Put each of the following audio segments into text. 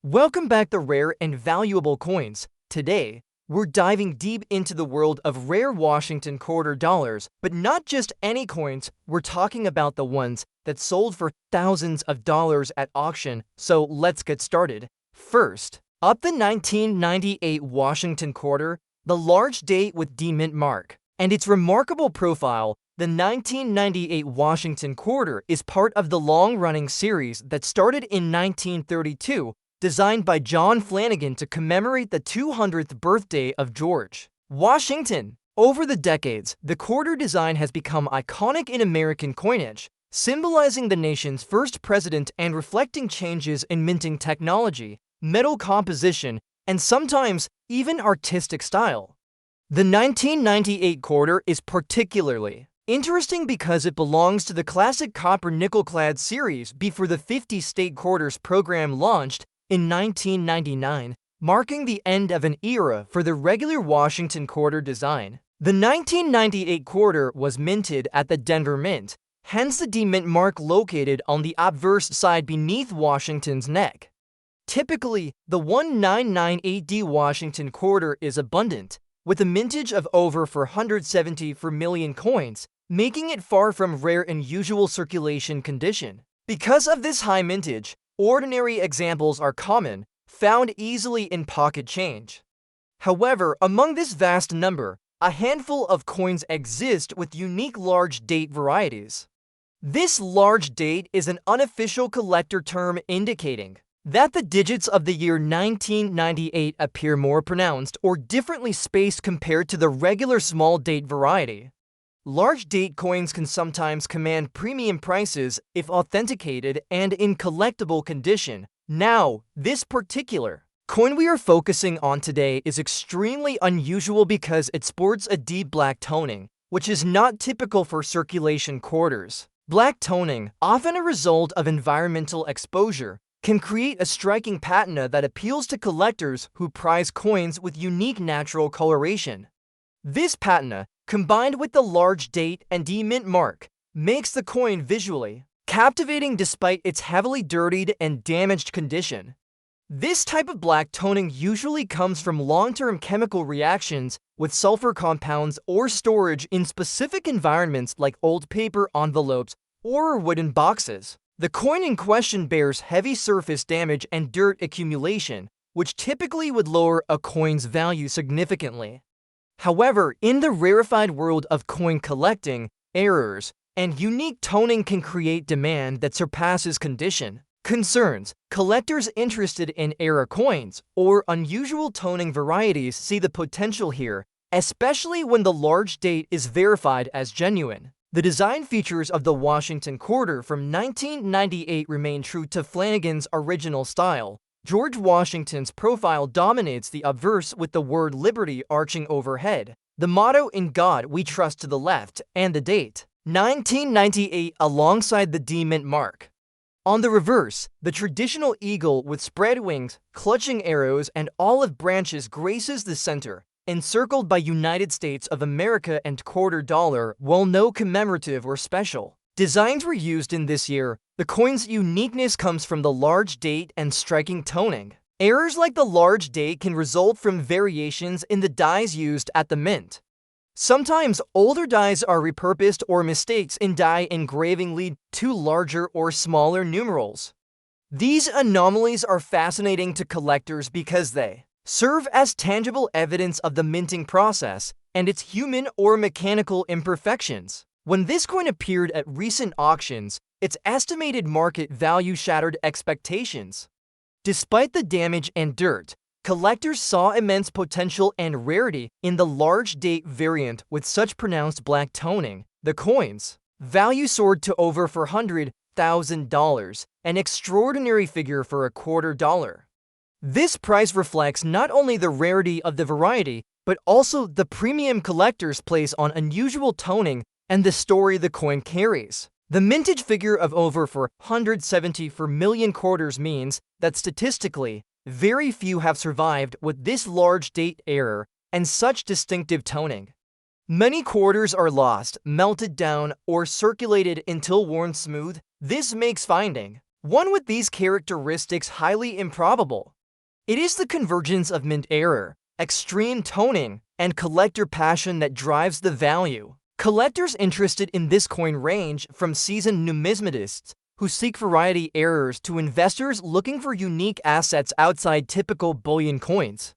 Welcome back to Rare and Valuable Coins. Today, we're diving deep into the world of rare Washington quarter dollars, but not just any coins. We're talking about the ones that sold for thousands of dollars at auction. So let's get started. First, up the 1998 Washington quarter, the large date with D mint mark. And its remarkable profile, the 1998 Washington quarter is part of the long-running series that started in 1932, designed by John Flanagan to commemorate the 200th birthday of George Washington. Over the decades, the quarter design has become iconic in American coinage, symbolizing the nation's first president and reflecting changes in minting technology, metal composition, and sometimes even artistic style. The 1998 quarter is particularly interesting because it belongs to the classic copper-nickel-clad series before the 50-state quarters program launched in 1999, marking the end of an era for the regular Washington quarter design. The 1998 quarter was minted at the Denver Mint, hence the D mint mark located on the obverse side beneath Washington's neck. Typically, the 1998 Washington quarter is abundant, with a mintage of over 470 million coins, making it far from rare in usual circulation condition. Because of this high mintage, ordinary examples are common, found easily in pocket change. However, among this vast number, a handful of coins exist with unique large date varieties. This large date is an unofficial collector term indicating that the digits of the year 1998 appear more pronounced or differently spaced compared to the regular small date variety. Large date coins can sometimes command premium prices if authenticated and in collectible condition. Now, this particular coin we are focusing on today is extremely unusual because it sports a deep black toning, which is not typical for circulation quarters. Black toning, often a result of environmental exposure, can create a striking patina that appeals to collectors who prize coins with unique natural coloration. This patina, combined with the large date and D mint mark, makes the coin visually captivating despite its heavily dirtied and damaged condition. This type of black toning usually comes from long-term chemical reactions with sulfur compounds or storage in specific environments like old paper envelopes or wooden boxes. The coin in question bears heavy surface damage and dirt accumulation, which typically would lower a coin's value significantly. However, in the rarefied world of coin collecting, errors and unique toning can create demand that surpasses condition. Concerns: collectors interested in error coins or unusual toning varieties see the potential here, especially when the large date is verified as genuine. The design features of the Washington quarter from 1998 remain true to Flanagan's original style. George Washington's profile dominates the obverse with the word Liberty arching overhead, the motto "In God We Trust" to the left, and the date 1998 alongside the D mint mark. On the reverse, the traditional eagle with spread wings, clutching arrows, and olive branches graces the center, encircled by United States of America and quarter dollar, while no commemorative or special designs were used in this year. The coin's uniqueness comes from the large date and striking toning. Errors like the large date can result from variations in the dies used at the mint. Sometimes older dies are repurposed or mistakes in die engraving lead to larger or smaller numerals. These anomalies are fascinating to collectors because they serve as tangible evidence of the minting process and its human or mechanical imperfections. When this coin appeared at recent auctions, its estimated market value shattered expectations. Despite the damage and dirt, collectors saw immense potential and rarity in the large date variant with such pronounced black toning. The coin's value soared to over $400,000, an extraordinary figure for a quarter dollar. This price reflects not only the rarity of the variety, but also the premium collectors place on unusual toning and the story the coin carries. The mintage figure of over 470 million quarters means that statistically, very few have survived with this large date error and such distinctive toning. Many quarters are lost, melted down, or circulated until worn smooth. This makes finding one with these characteristics highly improbable. It is the convergence of mint error, extreme toning, and collector passion that drives the value. Collectors interested in this coin range from seasoned numismatists who seek variety errors to investors looking for unique assets outside typical bullion coins.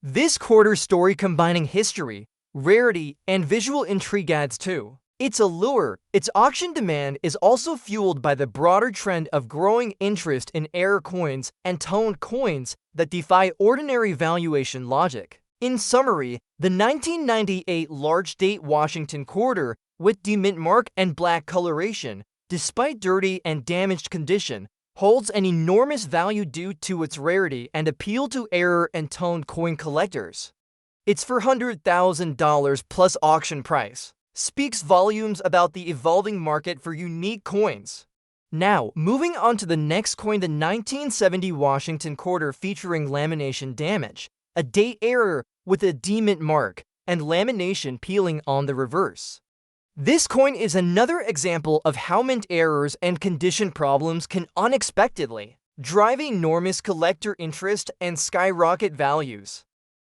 This quarter story combining history, rarity, and visual intrigue adds to its allure. Its auction demand is also fueled by the broader trend of growing interest in error coins and toned coins that defy ordinary valuation logic. In summary, the 1998 large date Washington quarter with demint mark and black coloration, despite dirty and damaged condition, holds an enormous value due to its rarity and appeal to error and toned coin collectors. Its $400,000 plus auction price speaks volumes about the evolving market for unique coins. Now, moving on to the next coin, the 1970 Washington quarter featuring lamination damage, a date error with a demint mark, and lamination peeling on the reverse. This coin is another example of how mint errors and condition problems can unexpectedly drive enormous collector interest and skyrocket values.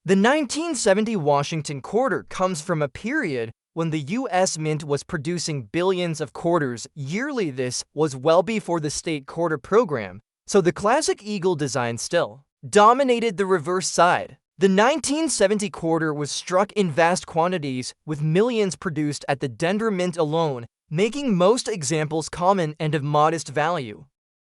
The 1970 Washington quarter comes from a period when the U.S. Mint was producing billions of quarters yearly. This was well before the state quarter program, so the classic eagle design still dominated the reverse side. The 1970 quarter was struck in vast quantities, with millions produced at the Denver Mint alone, making most examples common and of modest value.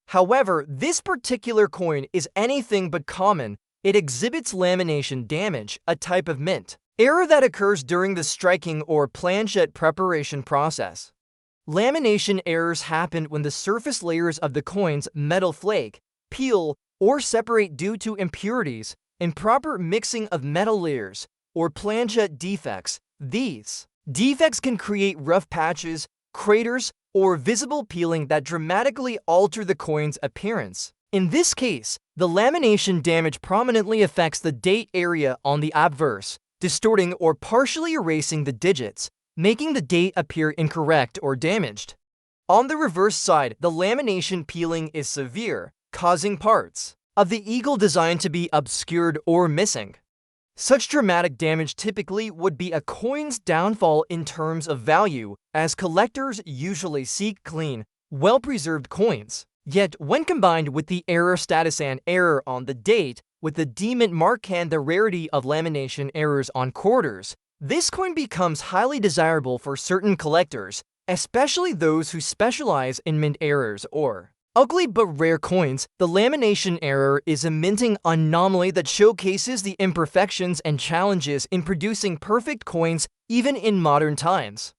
However, this particular coin is anything but common. It exhibits lamination damage, a type of mint error that occurs during the striking or planchette preparation process. Lamination errors happen when the surface layers of the coin's metal flake, peel, or separate due to impurities, improper mixing of metal layers, or planchette defects. These defects can create rough patches, craters, or visible peeling that dramatically alter the coin's appearance. In this case, the lamination damage prominently affects the date area on the obverse, distorting or partially erasing the digits, making the date appear incorrect or damaged. On the reverse side, the lamination peeling is severe, causing parts of the eagle design to be obscured or missing. Such dramatic damage typically would be a coin's downfall in terms of value, as collectors usually seek clean, well-preserved coins. Yet, when combined with the error status and error on the date, with the demint mark and the rarity of lamination errors on quarters, this coin becomes highly desirable for certain collectors, especially those who specialize in mint errors or ugly but rare coins. The lamination error is a minting anomaly that showcases the imperfections and challenges in producing perfect coins even in modern times.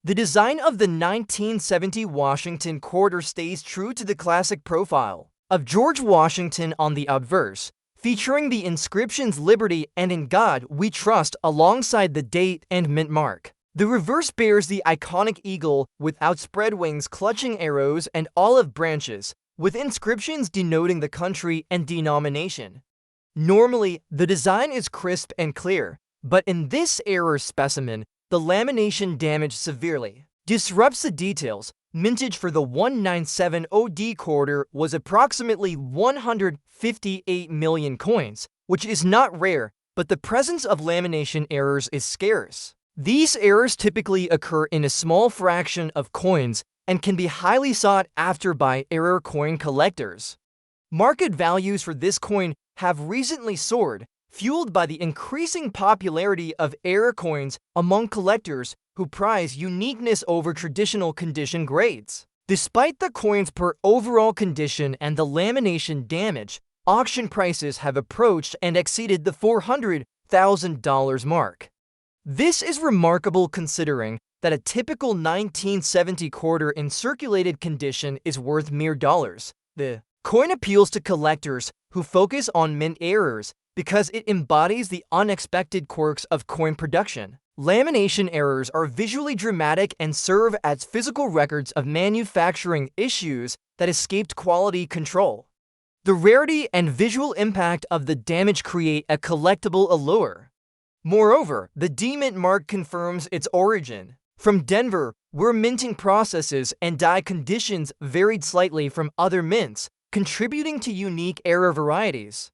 The design of the 1970 Washington quarter stays true to the classic profile of George Washington on the obverse, featuring the inscriptions "Liberty" and "In God We Trust" alongside the date and mint mark. The reverse bears the iconic eagle with outspread wings clutching arrows and olive branches, with inscriptions denoting the country and denomination. Normally, the design is crisp and clear, but in this error specimen, the lamination damage severely disrupts the details. Mintage for the 1970 OD quarter was approximately 158 million coins, which is not rare, but the presence of lamination errors is scarce. These errors typically occur in a small fraction of coins and can be highly sought after by error coin collectors. Market values for this coin have recently soared, fueled by the increasing popularity of error coins among collectors who prize uniqueness over traditional condition grades. Despite the coin's poor overall condition and the lamination damage, auction prices have approached and exceeded the $400,000 mark. This is remarkable considering that a typical 1970 quarter in circulated condition is worth mere dollars. The coin appeals to collectors who focus on mint errors because it embodies the unexpected quirks of coin production. Lamination errors are visually dramatic and serve as physical records of manufacturing issues that escaped quality control. The rarity and visual impact of the damage create a collectible allure. Moreover, the demint mark confirms its origin from Denver, where minting processes and die conditions varied slightly from other mints, contributing to unique error varieties.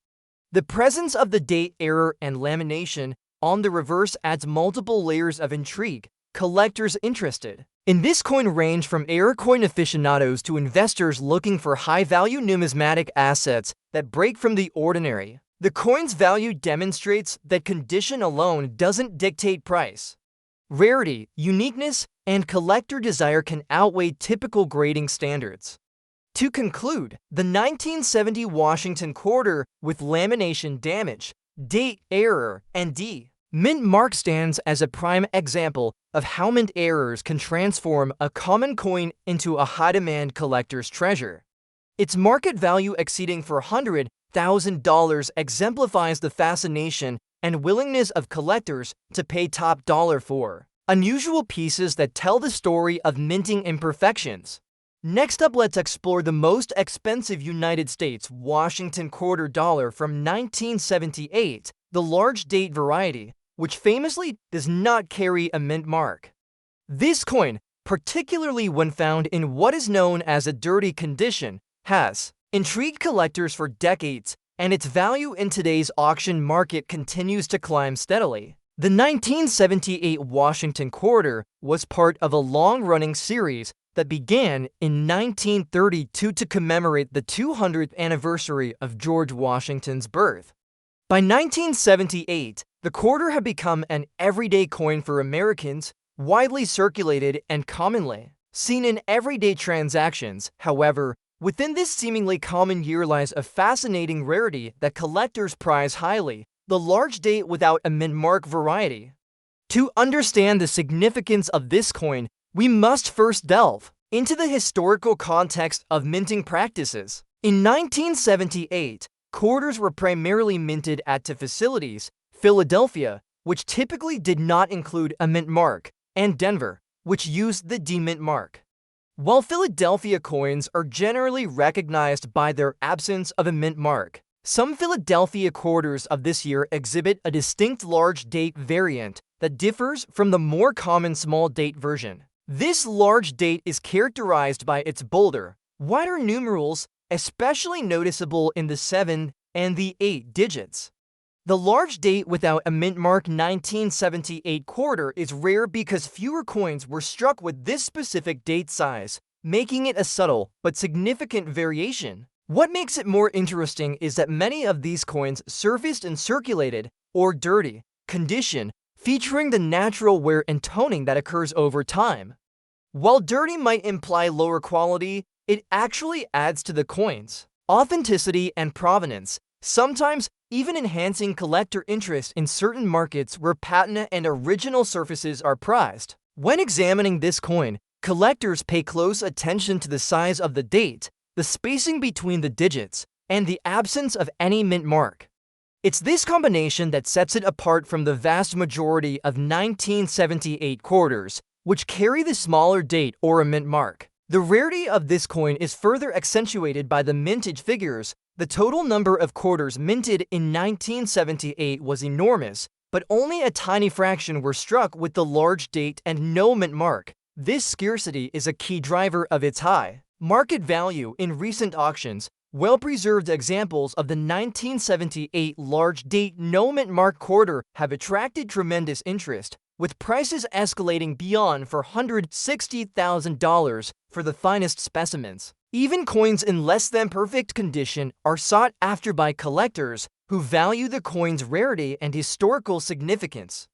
The presence of the date error and lamination on the reverse adds multiple layers of intrigue, collectors interested. In this coin range from error coin aficionados to investors looking for high-value numismatic assets that break from the ordinary. The coin's value demonstrates that condition alone doesn't dictate price. Rarity, uniqueness, and collector desire can outweigh typical grading standards. To conclude, the 1970 Washington quarter with lamination damage, date error, and mint mark stands as a prime example of how mint errors can transform a common coin into a high-demand collector's treasure. Its market value exceeding $400,000 exemplifies the fascination and willingness of collectors to pay top dollar for unusual pieces that tell the story of minting imperfections. Next up, let's explore the most expensive United States Washington quarter dollar from 1978, the large date variety, which famously does not carry a mint mark. This coin, particularly when found in what is known as a dirty condition, has intrigued collectors for decades, and its value in today's auction market continues to climb steadily. The 1978 Washington quarter was part of a long-running series that began in 1932 to commemorate the 200th anniversary of George Washington's birth. By 1978, the quarter had become an everyday coin for Americans, widely circulated and commonly seen in everyday transactions. However, within this seemingly common year lies a fascinating rarity that collectors prize highly: the large date without a mint mark variety. To understand the significance of this coin, we must first delve into the historical context of minting practices. In 1978, quarters were primarily minted at two facilities: Philadelphia, which typically did not include a mint mark, and Denver, which used the D-mint mark. While Philadelphia coins are generally recognized by their absence of a mint mark, some Philadelphia quarters of this year exhibit a distinct large date variant that differs from the more common small date version. This large date is characterized by its bolder, wider numerals, especially noticeable in the 7 and the 8 digits. The large date without a mint mark 1978 quarter is rare because fewer coins were struck with this specific date size, making it a subtle but significant variation. What makes it more interesting is that many of these coins surfaced in circulated, or dirty, condition, featuring the natural wear and toning that occurs over time. While dirty might imply lower quality, it actually adds to the coin's authenticity and provenance, sometimes even enhancing collector interest in certain markets where patina and original surfaces are prized. When examining this coin, collectors pay close attention to the size of the date, the spacing between the digits, and the absence of any mint mark. It's this combination that sets it apart from the vast majority of 1978 quarters, which carry the smaller date or a mint mark. The rarity of this coin is further accentuated by the mintage figures. The total number of quarters minted in 1978 was enormous, but only a tiny fraction were struck with the large date and no mint mark. This scarcity is a key driver of its high market value in recent auctions. Well-preserved examples of the 1978 large date no mint mark quarter have attracted tremendous interest, with prices escalating beyond $460,000 for the finest specimens. Even coins in less than perfect condition are sought after by collectors who value the coin's rarity and historical significance.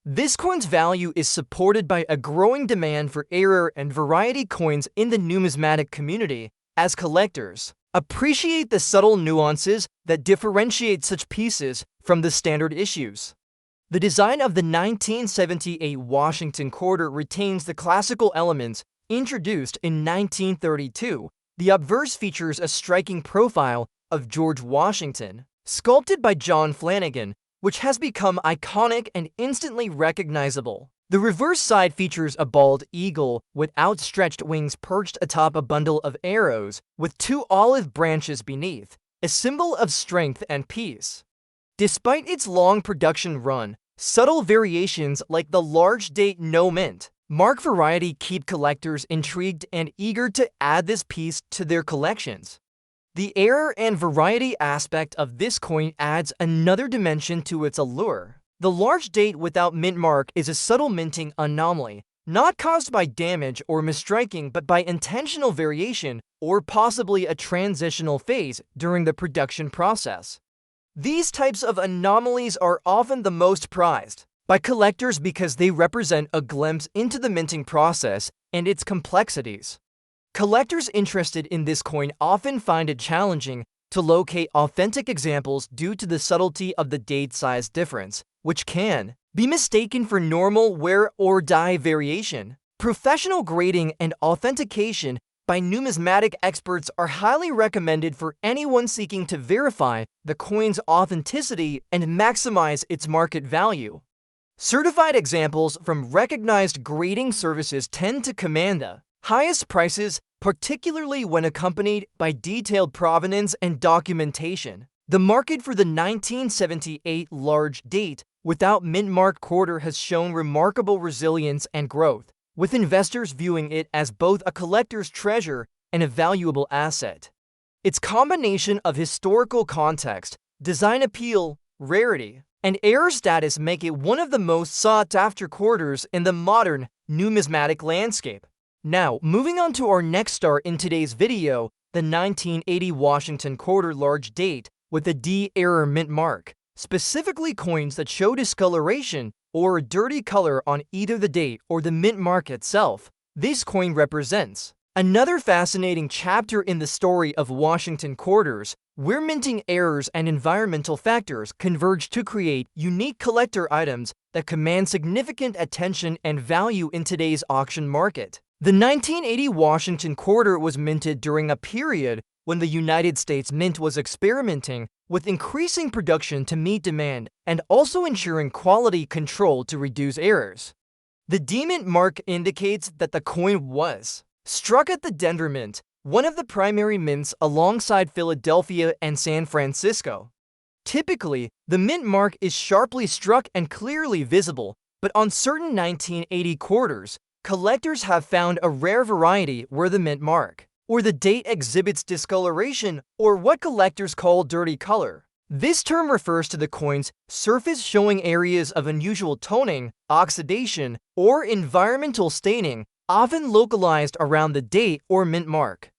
This coin's value is supported by a growing demand for error and variety coins in the numismatic community, as collectors appreciate the subtle nuances that differentiate such pieces from the standard issues. The design of the 1978 Washington quarter retains the classical elements introduced in 1932. The obverse features a striking profile of George Washington, sculpted by John Flanagan, which has become iconic and instantly recognizable. The reverse side features a bald eagle with outstretched wings perched atop a bundle of arrows, with two olive branches beneath, a symbol of strength and peace. Despite its long production run, subtle variations like the large date no mint mark variety keep collectors intrigued and eager to add this piece to their collections. The error and variety aspect of this coin adds another dimension to its allure. The large date without mint mark is a subtle minting anomaly, not caused by damage or misstriking but by intentional variation or possibly a transitional phase during the production process. These types of anomalies are often the most prized by collectors because they represent a glimpse into the minting process and its complexities. Collectors interested in this coin often find it challenging to locate authentic examples due to the subtlety of the date size difference, which can be mistaken for normal wear or die variation. Professional grading and authentication by numismatic experts are highly recommended for anyone seeking to verify the coin's authenticity and maximize its market value. Certified examples from recognized grading services tend to command the highest prices, particularly when accompanied by detailed provenance and documentation. The market for the 1978 large date without mint mark quarter has shown remarkable resilience and growth, with investors viewing it as both a collector's treasure and a valuable asset. Its combination of historical context, design appeal, rarity, and error status make it one of the most sought-after quarters in the modern numismatic landscape. Now, moving on to our next star in today's video, the 1980 Washington quarter large date with a D error mint mark, specifically coins that show discoloration or a dirty color on either the date or the mint mark itself. This coin represents another fascinating chapter in the story of Washington quarters, where minting errors and environmental factors converge to create unique collector items that command significant attention and value in today's auction market. The 1980 Washington quarter was minted during a period when the United States Mint was experimenting with increasing production to meet demand and also ensuring quality control to reduce errors. The D-mint mark indicates that the coin was struck at the Denver Mint, one of the primary mints alongside Philadelphia and San Francisco. Typically, the mint mark is sharply struck and clearly visible, but on certain 1980 quarters, collectors have found a rare variety where the mint mark or the date exhibits discoloration, or what collectors call dirty color. This term refers to the coin's surface showing areas of unusual toning, oxidation, or environmental staining, often localized around the date or mint mark.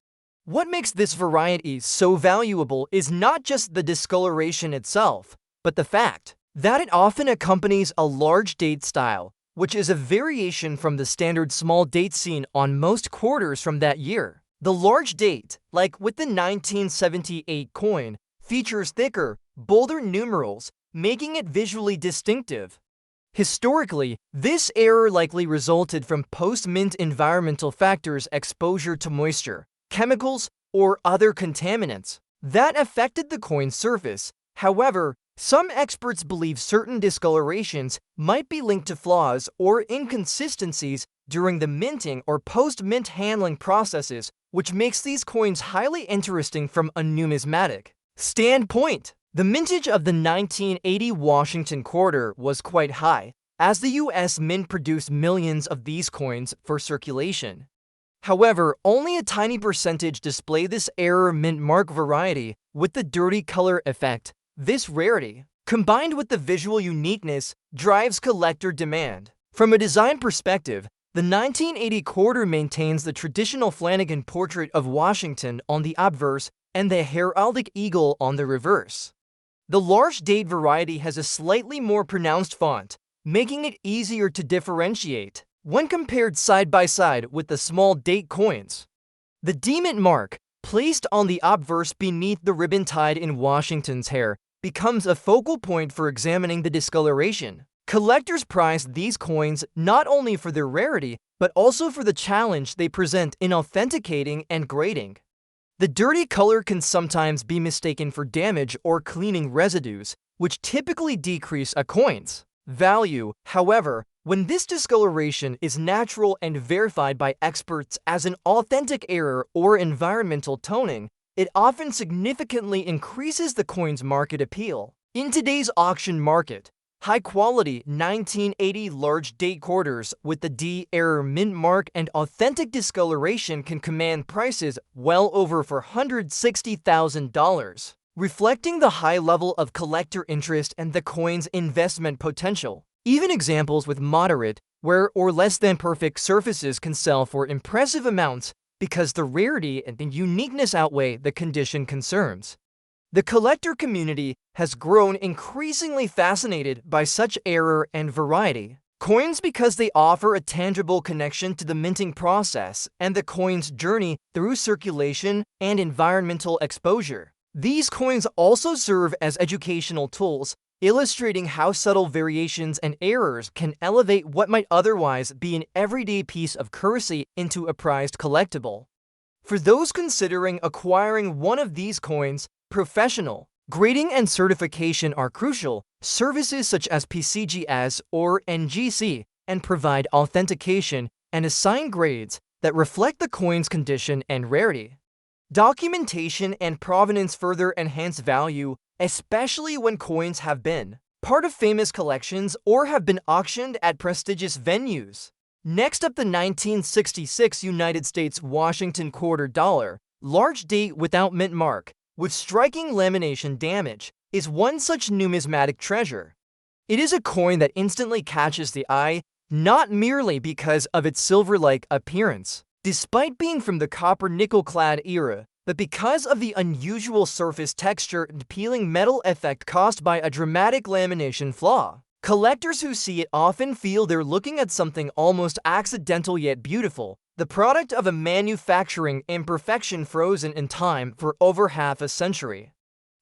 What makes this variety so valuable is not just the discoloration itself, but the fact that it often accompanies a large date style, which is a variation from the standard small date seen on most quarters from that year. The large date, like with the 1978 coin, features thicker, bolder numerals, making it visually distinctive. Historically, this error likely resulted from post-mint environmental factors, exposure to moisture, chemicals, or other contaminants that affected the coin's surface. However, some experts believe certain discolorations might be linked to flaws or inconsistencies during the minting or post-mint handling processes, which makes these coins highly interesting from a numismatic standpoint. The mintage of the 1980 Washington quarter was quite high, as the U.S. Mint produced millions of these coins for circulation. However, only a tiny percentage display this error mint mark variety with the dirty color effect. This rarity, combined with the visual uniqueness, drives collector demand. From a design perspective, the 1980 quarter maintains the traditional Flanagan portrait of Washington on the obverse and the heraldic eagle on the reverse. The large date variety has a slightly more pronounced font, making it easier to differentiate when compared side by side with the small date coins. The D-mint mark, placed on the obverse beneath the ribbon tied in Washington's hair, becomes a focal point for examining the discoloration. Collectors prize these coins not only for their rarity, but also for the challenge they present in authenticating and grading. The dirty color can sometimes be mistaken for damage or cleaning residues, which typically decrease a coin's value. However, when this discoloration is natural and verified by experts as an authentic error or environmental toning, it often significantly increases the coin's market appeal. In today's auction market, High-quality 1980 large date quarters with the D-era mint mark and authentic discoloration can command prices well over $460,000, reflecting the high level of collector interest and the coin's investment potential. Even examples with moderate, wear or less than perfect surfaces can sell for impressive amounts because the rarity and the uniqueness outweigh the condition concerns. The collector community has grown increasingly fascinated by such error and variety. Coins because they offer a tangible connection to the minting process and the coin's journey through circulation and environmental exposure. These coins also serve as educational tools, illustrating how subtle variations and errors can elevate what might otherwise be an everyday piece of currency into a prized collectible. For those considering acquiring one of these coins, professional grading and certification are crucial. Services such as PCGS or NGC and provide authentication and assign grades that reflect the coin's condition and rarity. Documentation and provenance further enhance value, especially when coins have been part of famous collections or have been auctioned at prestigious venues. Next up, the 1966 United States Washington quarter dollar, large date without mint mark, with striking lamination damage, is one such numismatic treasure. It is a coin that instantly catches the eye, not merely because of its silver-like appearance, despite being from the copper-nickel-clad era, but because of the unusual surface texture and peeling metal effect caused by a dramatic lamination flaw. Collectors who see it often feel they're looking at something almost accidental yet beautiful, the product of a manufacturing imperfection frozen in time for over half a century.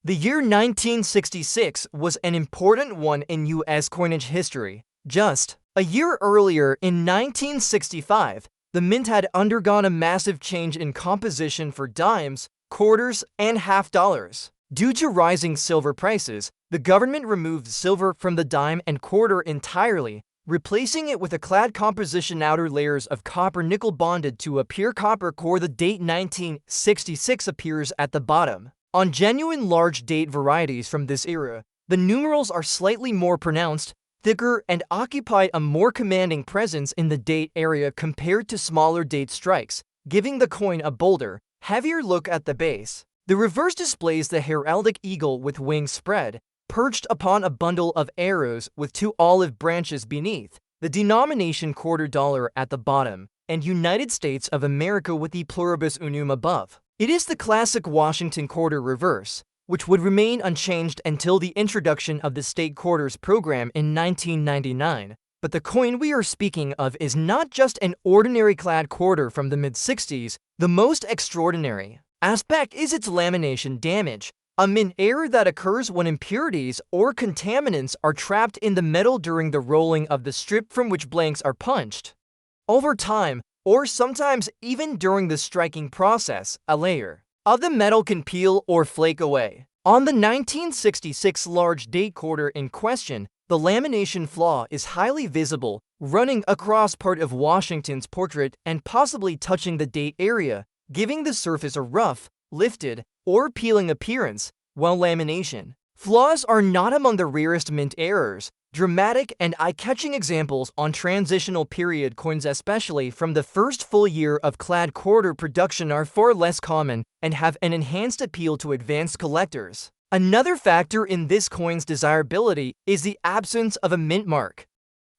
The year 1966 was an important one in U.S. coinage history. Just a year earlier, in 1965, the mint had undergone a massive change in composition for dimes, quarters, and half dollars. Due to rising silver prices, the government removed silver from the dime and quarter entirely, replacing it with a clad composition outer layers of copper-nickel bonded to a pure copper core. The date 1966 appears at the bottom. On genuine large date varieties from this era, the numerals are slightly more pronounced, thicker, and occupy a more commanding presence in the date area compared to smaller date strikes, giving the coin a bolder, heavier look at the base. The reverse displays the heraldic eagle with wings spread, perched upon a bundle of arrows with two olive branches beneath, the denomination quarter dollar at the bottom, and United States of America with the pluribus unum above. It is the classic Washington quarter reverse, which would remain unchanged until the introduction of the state quarters program in 1999. But the coin we are speaking of is not just an ordinary clad quarter from the mid-60s. The most extraordinary aspect is its lamination damage, a mint error that occurs when impurities or contaminants are trapped in the metal during the rolling of the strip from which blanks are punched. Over time, or sometimes even during the striking process, a layer of the metal can peel or flake away. On the 1966 large date quarter in question, the lamination flaw is highly visible, running across part of Washington's portrait and possibly touching the date area, giving the surface a rough, lifted, or peeling appearance, while lamination flaws are not among the rarest mint errors. Dramatic and eye-catching examples on transitional period coins, especially from the first full year of clad quarter production, are far less common and have an enhanced appeal to advanced collectors. Another factor in this coin's desirability is the absence of a mint mark.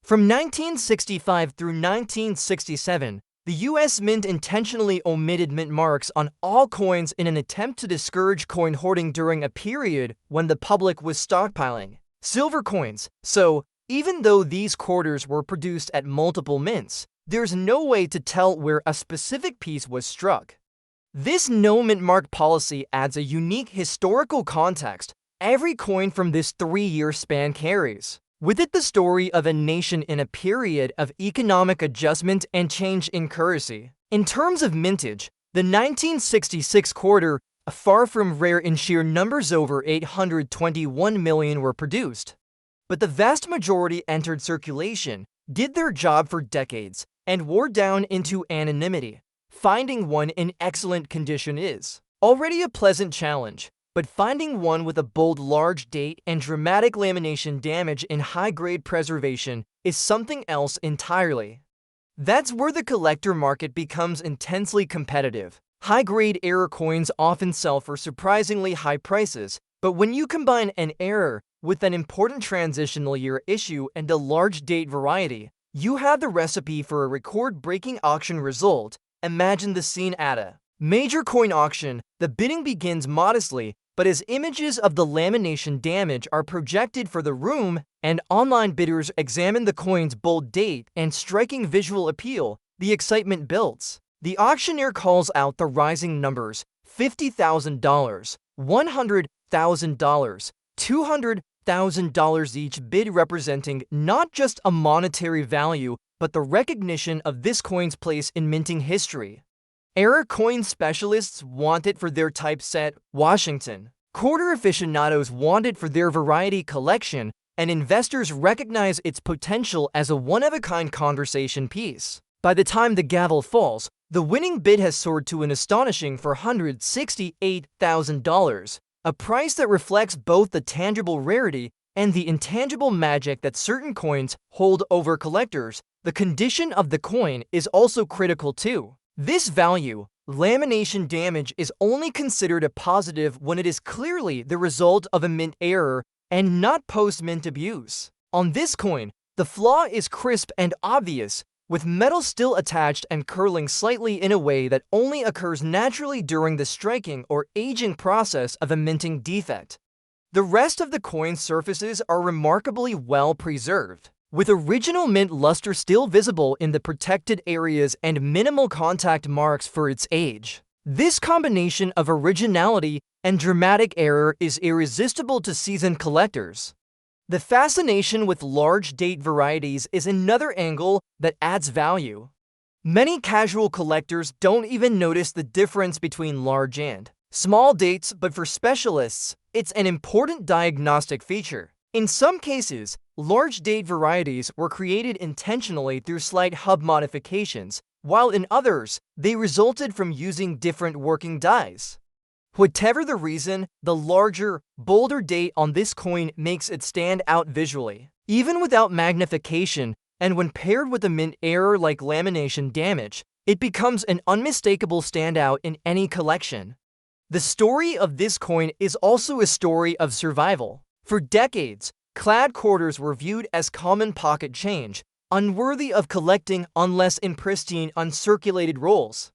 From 1965 through 1967, the U.S. Mint intentionally omitted mint marks on all coins in an attempt to discourage coin hoarding during a period when the public was stockpiling silver coins. So, even though these quarters were produced at multiple mints, there's no way to tell where a specific piece was struck. This no mint mark policy adds a unique historical context every coin from this 3-year span carries. With it, the story of a nation in a period of economic adjustment and change in currency. In terms of mintage, the 1966 quarter, far from rare in sheer numbers, over 821 million were produced. But the vast majority entered circulation, did their job for decades, and wore down into anonymity. Finding one in excellent condition is already a pleasant challenge, but finding one with a bold large date and dramatic lamination damage in high-grade preservation is something else entirely. That's where the collector market becomes intensely competitive. High-grade error coins often sell for surprisingly high prices, but when you combine an error with an important transitional year issue and a large date variety, you have the recipe for a record-breaking auction result. Imagine the scene at a major coin auction. The bidding begins modestly, but as images of the lamination damage are projected for the room and online bidders examine the coin's bold date and striking visual appeal, the excitement builds. The auctioneer calls out the rising numbers: $50,000, $100,000, $200,000, each bid representing not just a monetary value, but the recognition of this coin's place in minting history. Error coin specialists want it for their typeset, Washington. Quarter aficionados want it for their variety collection, and investors recognize its potential as a one-of-a-kind conversation piece. By the time the gavel falls, the winning bid has soared to an astonishing $468,000, a price that reflects both the tangible rarity and the intangible magic that certain coins hold over collectors. The condition of the coin is also critical too. This value, lamination damage, is only considered a positive when it is clearly the result of a mint error and not post-mint abuse. On this coin, the flaw is crisp and obvious, with metal still attached and curling slightly in a way that only occurs naturally during the striking or aging process of a minting defect. The rest of the coin's surfaces are remarkably well preserved, with original mint luster still visible in the protected areas and minimal contact marks for its age. This combination of originality and dramatic error is irresistible to seasoned collectors. The fascination with large date varieties is another angle that adds value. Many casual collectors don't even notice the difference between large and small dates, but for specialists, it's an important diagnostic feature. In some cases, large date varieties were created intentionally through slight hub modifications, while in others, they resulted from using different working dies. Whatever the reason, the larger, bolder date on this coin makes it stand out visually, even without magnification, and when paired with a mint error like lamination damage, it becomes an unmistakable standout in any collection. The story of this coin is also a story of survival. For decades, clad quarters were viewed as common pocket change, unworthy of collecting unless in pristine, uncirculated rolls.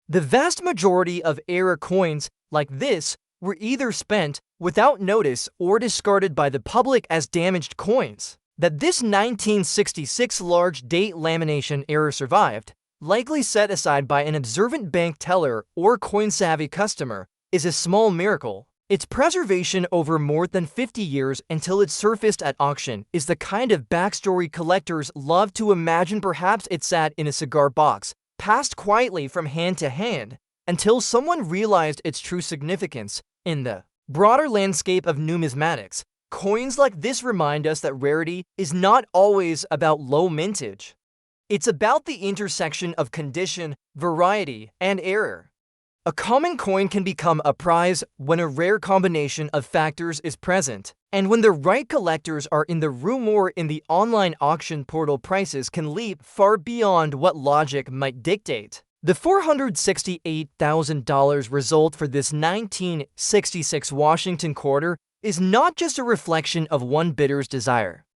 The vast majority of error coins like this were either spent without notice or discarded by the public as damaged coins. That this 1966 large date lamination error survived, likely set aside by an observant bank teller or coin-savvy customer, is a small miracle. Its preservation over more than 50 years until it surfaced at auction is the kind of backstory collectors love to imagine. Perhaps it sat in a cigar box, passed quietly from hand to hand, until someone realized its true significance. In the broader landscape of numismatics, coins like this remind us that rarity is not always about low mintage. It's about the intersection of condition, variety, and error. A common coin can become a prize when a rare combination of factors is present, and when the right collectors are in the room or in the online auction portal, prices can leap far beyond what logic might dictate. The $468,000 result for this 1966 Washington quarter is not just a reflection of one bidder's desire.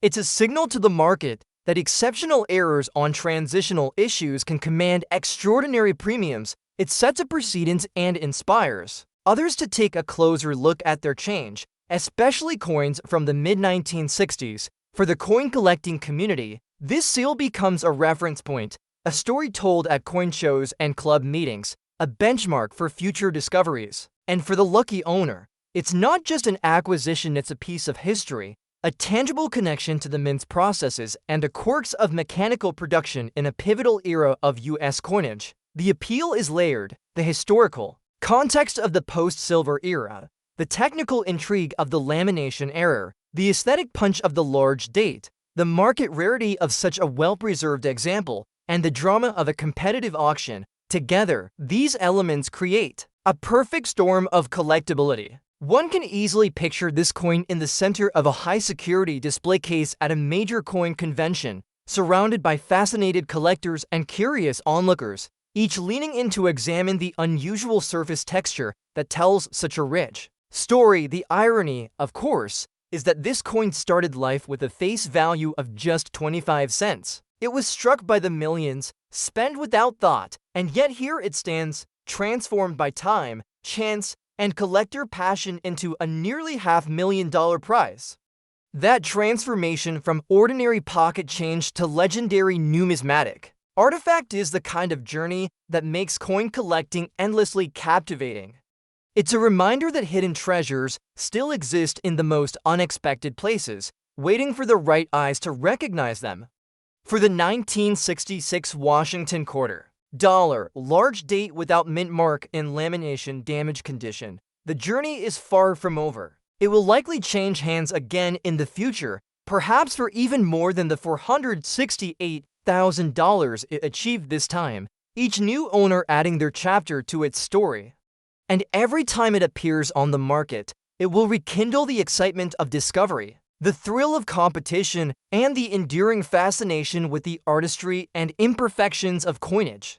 It's a signal to the market that exceptional errors on transitional issues can command extraordinary premiums. It sets a precedent and inspires others to take a closer look at their change, especially coins from the mid-1960s. For the coin collecting community, this seal becomes a reference point, a story told at coin shows and club meetings, a benchmark for future discoveries. And for the lucky owner, it's not just an acquisition, it's a piece of history, a tangible connection to the mint's processes and the quirks of mechanical production in a pivotal era of U.S. coinage. The appeal is layered: the historical context of the post-silver era, the technical intrigue of the lamination error, the aesthetic punch of the large date, the market rarity of such a well-preserved example, and the drama of a competitive auction. Together, these elements create a perfect storm of collectability. One can easily picture this coin in the center of a high-security display case at a major coin convention, surrounded by fascinated collectors and curious onlookers, each leaning in to examine the unusual surface texture that tells such a rich story. The irony, of course, is that this coin started life with a face value of just 25 cents. It was struck by the millions, spent without thought, and yet here it stands, transformed by time, chance, and collector passion into a nearly $500,000 prize. That transformation from ordinary pocket change to legendary numismatic artifact is the kind of journey that makes coin collecting endlessly captivating. It's a reminder that hidden treasures still exist in the most unexpected places, waiting for the right eyes to recognize them. For the 1966 Washington quarter dollar, large date without mint mark in lamination damage condition, the journey is far from over. It will likely change hands again in the future, perhaps for even more than the $468,000 it achieved this time, each new owner adding their chapter to its story. And every time it appears on the market, it will rekindle the excitement of discovery, the thrill of competition, and the enduring fascination with the artistry and imperfections of coinage.